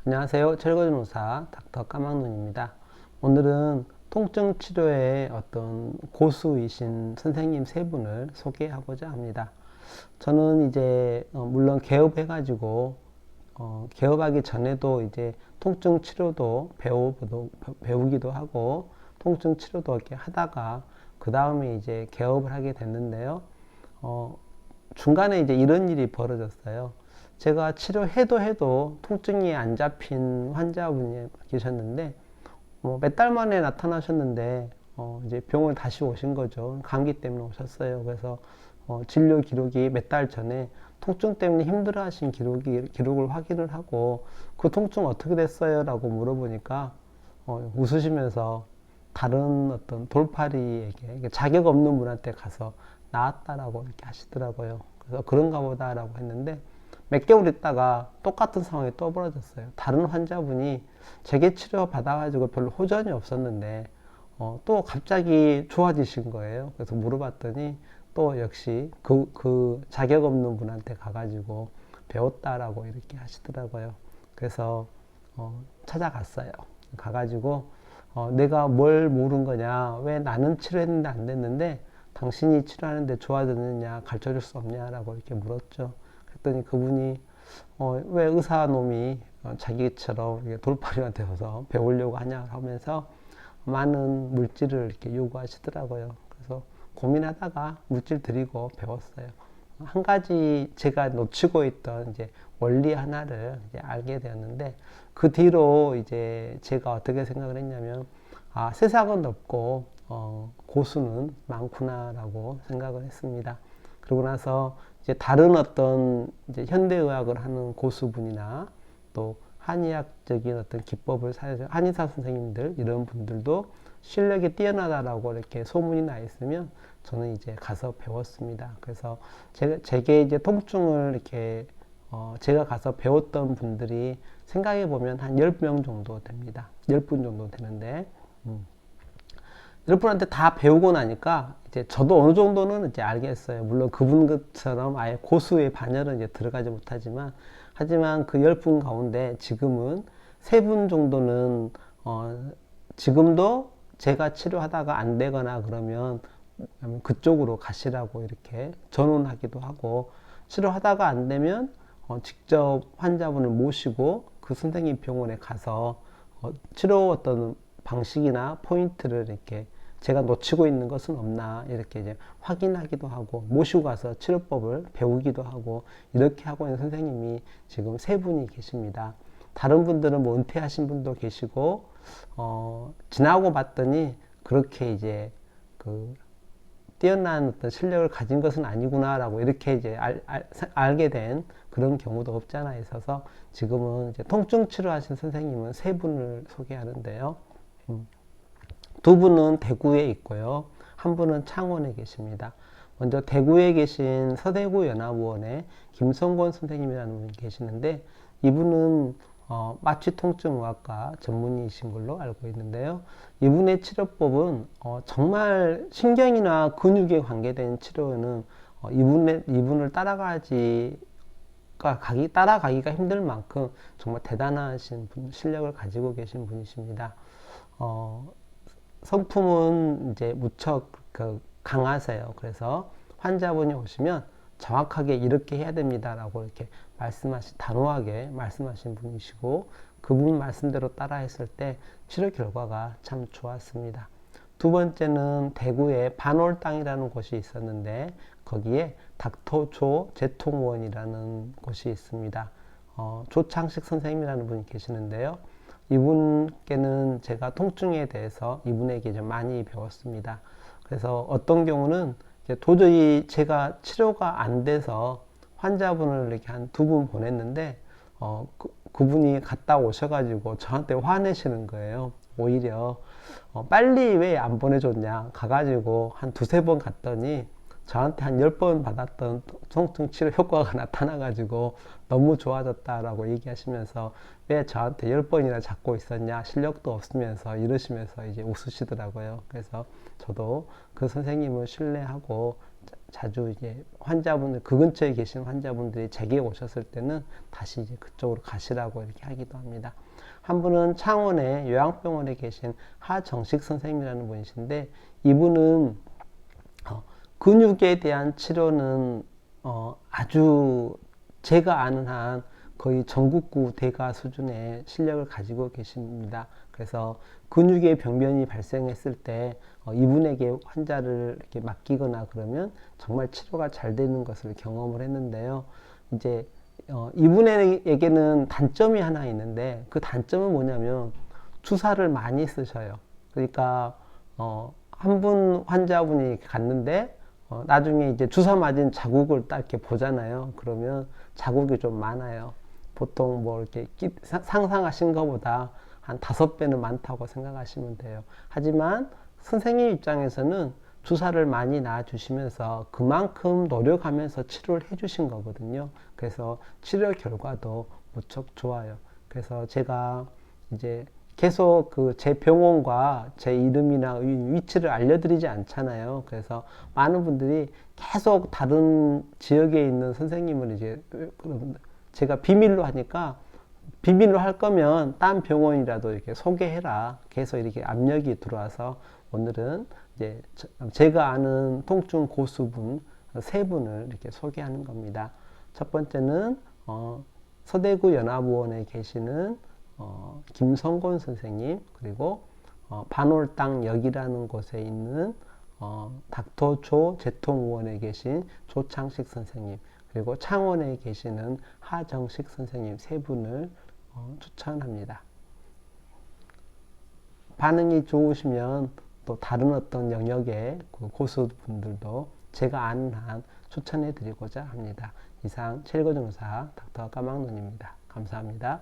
안녕하세요. 철거전 의사 닥터 까막눈입니다. 오늘은 통증 치료의 어떤 고수이신 선생님 세 분을 소개하고자 합니다. 저는 이제 물론 개업해가지고 개업하기 전에도 이제 통증 치료도 배우기도 하고 통증 치료도 이렇게 하다가 그 다음에 이제 개업을 하게 됐는데요. 어, 중간에 이제 이런 일이 벌어졌어요. 제가 치료해도 통증이 안 잡힌 환자분이 계셨는데, 몇 달 만에 나타나셨는데, 이제 병원 다시 오신 거죠. 감기 때문에 오셨어요. 그래서, 진료 기록이 몇 달 전에 통증 때문에 힘들어 하신 기록을 확인을 하고, 그 통증 어떻게 됐어요? 라고 물어보니까, 웃으시면서 다른 어떤 돌팔이에게 자격 없는 분한테 가서 나았다라고 이렇게 하시더라고요. 그래서 그런가 보다라고 했는데 몇 개월 있다가 똑같은 상황이 또 벌어졌어요. 다른 환자분이 제게 치료 받아가지고 별로 호전이 없었는데 또 갑자기 좋아지신 거예요. 그래서 물어봤더니 또 역시 그 자격 없는 분한테 가가지고 배웠다라고 이렇게 하시더라고요. 그래서 찾아갔어요. 가가지고 내가 뭘 모른 거냐, 왜 나는 치료했는데 안 됐는데 당신이 치료하는데 좋아졌느냐, 가르쳐 줄 수 없냐라고 이렇게 물었죠. 그랬더니 그분이 왜 의사 놈이 자기처럼 돌팔이한테 서서 배우려고 하냐 하면서 많은 물질을 이렇게 요구하시더라고요. 그래서 고민하다가 물질 드리고 배웠어요. 한 가지 제가 놓치고 있던 이제 원리 하나를 이제 알게 되었는데, 그 뒤로 이제 제가 어떻게 생각을 했냐면, 세상은 넓고 고수는 많구나라고 생각을 했습니다. 그러고 나서 이제 다른 어떤 이제 현대의학을 하는 고수분이나 또 한의학적인 어떤 기법을 사용해서 한의사 선생님들 이런 분들도 실력이 뛰어나다라고 이렇게 소문이 나 있으면 저는 이제 가서 배웠습니다. 그래서 제게 이제 통증을 이렇게 제가 가서 배웠던 분들이 생각해 보면 한 10명 정도 됩니다. 10분 정도 되는데 10분한테 다 배우고 나니까 이제 저도 어느 정도는 이제 알겠어요. 물론 그분처럼 아예 고수의 반열은 이제 들어가지 못하지만, 하지만 그 10분 가운데 지금은 3분 정도는 지금도 제가 치료하다가 안 되거나 그러면 그쪽으로 가시라고 이렇게 전원하기도 하고, 치료하다가 안 되면 직접 환자분을 모시고 그 선생님 병원에 가서 치료 어떤 방식이나 포인트를 이렇게 제가 놓치고 있는 것은 없나 이렇게 이제 확인하기도 하고, 모시고 가서 치료법을 배우기도 하고 이렇게 하고 있는 선생님이 지금 3분이 계십니다. 다른 분들은 뭐 은퇴하신 분도 계시고 지나고 봤더니 그렇게 이제 그 뛰어난 어떤 실력을 가진 것은 아니구나라고 이렇게 이제 알게 된 그런 경우도 없지 않아 있어서 지금은 이제 통증 치료하신 선생님은 3분을 소개하는데요. 2분은 대구에 있고요. 1분은 창원에 계십니다. 먼저 대구에 계신 서대구 연합의원의 김성권 선생님이라는 분이 계시는데, 이분은 마취통증의학과 전문의이신 걸로 알고 있는데요. 이분의 치료법은 정말 신경이나 근육에 관계된 치료는 이분을 따라가기가 힘들 만큼 정말 대단하신 실력을 가지고 계신 분이십니다. 성품은 이제 무척 강하세요. 그래서 환자분이 오시면 정확하게 이렇게 해야 됩니다라고 이렇게 단호하게 말씀하신 분이시고, 그분 말씀대로 따라 했을 때 치료 결과가 참 좋았습니다. 2번째는 대구에 반월당이라는 곳이 있었는데, 거기에 닥터조 재통원이라는 곳이 있습니다. 조창식 선생님이라는 분이 계시는데요. 이분께는 제가 통증에 대해서 이분에게 좀 많이 배웠습니다. 그래서 어떤 경우는 도저히 제가 치료가 안 돼서 환자분을 이렇게 한 2분 보냈는데 그분이 갔다 오셔가지고 저한테 화내시는 거예요. 오히려 빨리 왜 안 보내줬냐, 가가지고 한 2-3번 갔더니 저한테 한 10번 받았던 통증 치료 효과가 나타나가지고 너무 좋아졌다라고 얘기하시면서 왜 저한테 10번이나 잡고 있었냐, 실력도 없으면서 이러시면서 이제 웃으시더라고요. 그래서 저도 그 선생님을 신뢰하고 자주 이제 환자분들, 그 근처에 계신 환자분들이 제게 오셨을 때는 다시 이제 그쪽으로 가시라고 이렇게 하기도 합니다. 한 분은 창원의 요양병원에 계신 하정식 선생님이라는 분이신데, 이분은 근육에 대한 치료는 아주 제가 아는 한 거의 전국구 대가 수준의 실력을 가지고 계십니다. 그래서 근육의 병변이 발생했을 때 이분에게 환자를 이렇게 맡기거나 그러면 정말 치료가 잘 되는 것을 경험을 했는데요. 이제 이분에게는 단점이 하나 있는데, 그 단점은 뭐냐면 주사를 많이 쓰셔요. 그러니까 한 분 환자분이 갔는데 나중에 이제 주사 맞은 자국을 딱 이렇게 보잖아요. 그러면 자국이 좀 많아요. 보통 뭐 이렇게 상상하신 것보다 한 5배는 많다고 생각하시면 돼요. 하지만 선생님 입장에서는 주사를 많이 놔주시면서 그만큼 노력하면서 치료를 해주신 거거든요. 그래서 치료 결과도 무척 좋아요. 그래서 제가 이제 계속 그 제 병원과 제 이름이나 위치를 알려드리지 않잖아요. 그래서 많은 분들이 계속 다른 지역에 있는 선생님을 이제 제가 비밀로 하니까, 비밀로 할 거면 딴 병원이라도 이렇게 소개해라. 계속 이렇게 압력이 들어와서 오늘은 이제 제가 아는 통증 고수분 3분을 이렇게 소개하는 겁니다. 첫 번째는 서대구 연합의원에 계시는 김성곤 선생님, 그리고 반월당역이라는 곳에 있는 닥터조 재통의원에 계신 조창식 선생님, 그리고 창원에 계시는 하정식 선생님 3분을 추천합니다. 반응이 좋으시면 또 다른 어떤 영역의 고수분들도 제가 아는 한 추천해 드리고자 합니다. 이상 칠거정사 닥터 까막눈입니다. 감사합니다.